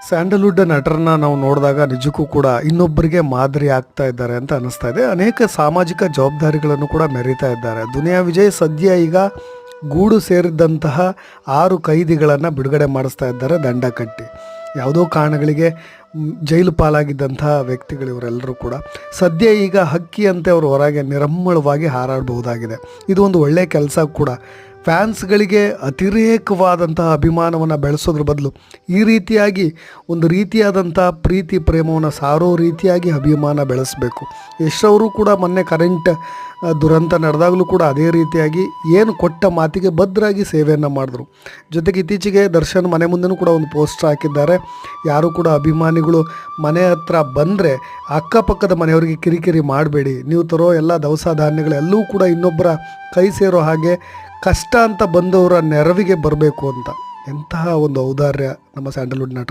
Sandalwood ನಟರನ್ನ ನಾವು ನೋಡಿದಾಗ ನಿಜಕ್ಕೂ ಕೂಡ ಇನ್ನೊಬ್ಬರಿಗೆ ಮಾದರಿ ಆಗ್ತಾ ಇದ್ದಾರೆ ಅಂತ ಅನ್ನಿಸ್ತಾ ಇದೆ. ಅನೇಕ ಸಾಮಾಜಿಕ ಜವಾಬ್ದಾರಿಗಳನ್ನು ಕೂಡ ಮೆರೀತಾ ಇದ್ದಾರೆ. ದುನಿಯಾ ವಿಜಯ್ ಸದ್ಯ ಈಗ ಗೂಡು ಸೇರಿದಂತಹ 6 ಕೈದಿಗಳನ್ನು ಬಿಡುಗಡೆ ಮಾಡಿಸ್ತಾ ಇದ್ದಾರೆ ದಂಡ ಕಟ್ಟಿ. ಯಾವುದೋ ಕಾರಣಗಳಿಗೆ ಜೈಲು ಪಾಲಾಗಿದ್ದಂತಹ ವ್ಯಕ್ತಿಗಳು ಇವರೆಲ್ಲರೂ ಕೂಡ ಸದ್ಯ ಈಗ ಹಕ್ಕಿಯಂತೆ ಅವರು ಹೊರಗೆ ನಿರಮ್ಮಳವಾಗಿ ಹಾರಾಡಬಹುದಾಗಿದೆ. ಇದು ಒಂದು ಒಳ್ಳೆಯ ಕೆಲಸ ಕೂಡ. ಫ್ಯಾನ್ಸ್ಗಳಿಗೆ ಅತಿರೇಕವಾದಂತಹ ಅಭಿಮಾನವನ್ನು ಬೆಳೆಸೋದ್ರ ಬದಲು ಈ ರೀತಿಯಾಗಿ ಒಂದು ರೀತಿಯಾದಂಥ ಪ್ರೀತಿ ಪ್ರೇಮವನ್ನು ಸಾರೋ ರೀತಿಯಾಗಿ ಅಭಿಮಾನ ಬೆಳೆಸಬೇಕು. ಯಶ್ ಕೂಡ ಮೊನ್ನೆ ಕರೆಂಟ್ ದುರಂತ ನಡೆದಾಗಲೂ ಕೂಡ ಅದೇ ರೀತಿಯಾಗಿ ಏನು ಕೊಟ್ಟ ಮಾತಿಗೆ ಭದ್ರಾಗಿ ಸೇವೆಯನ್ನು ಮಾಡಿದ್ರು. ಜೊತೆಗೆ ಇತ್ತೀಚೆಗೆ ದರ್ಶನ್ ಮನೆ ಮುಂದೆನೂ ಕೂಡ ಒಂದು ಪೋಸ್ಟರ್ ಹಾಕಿದ್ದಾರೆ. ಯಾರು ಕೂಡ ಅಭಿಮಾನಿಗಳು ಮನೆ ಹತ್ರ ಬಂದರೆ ಅಕ್ಕಪಕ್ಕದ ಮನೆಯವರಿಗೆ ಕಿರಿಕಿರಿ ಮಾಡಬೇಡಿ, ನೀವು ತರೋ ಎಲ್ಲ ದವಸ ಧಾನ್ಯಗಳೆಲ್ಲವೂ ಕೂಡ ಇನ್ನೊಬ್ಬರ ಕೈ ಸೇರೋ ಹಾಗೆ ಕಷ್ಟ ಅಂತ ಬಂದವರ ನೆರವಿಗೆ ಬರಬೇಕು ಅಂತ. ಎಂತಹ ಒಂದು ಔದಾರ್ಯ ನಮ್ಮ ಸ್ಯಾಂಡಲ್ವುಡ್ ನಟರು.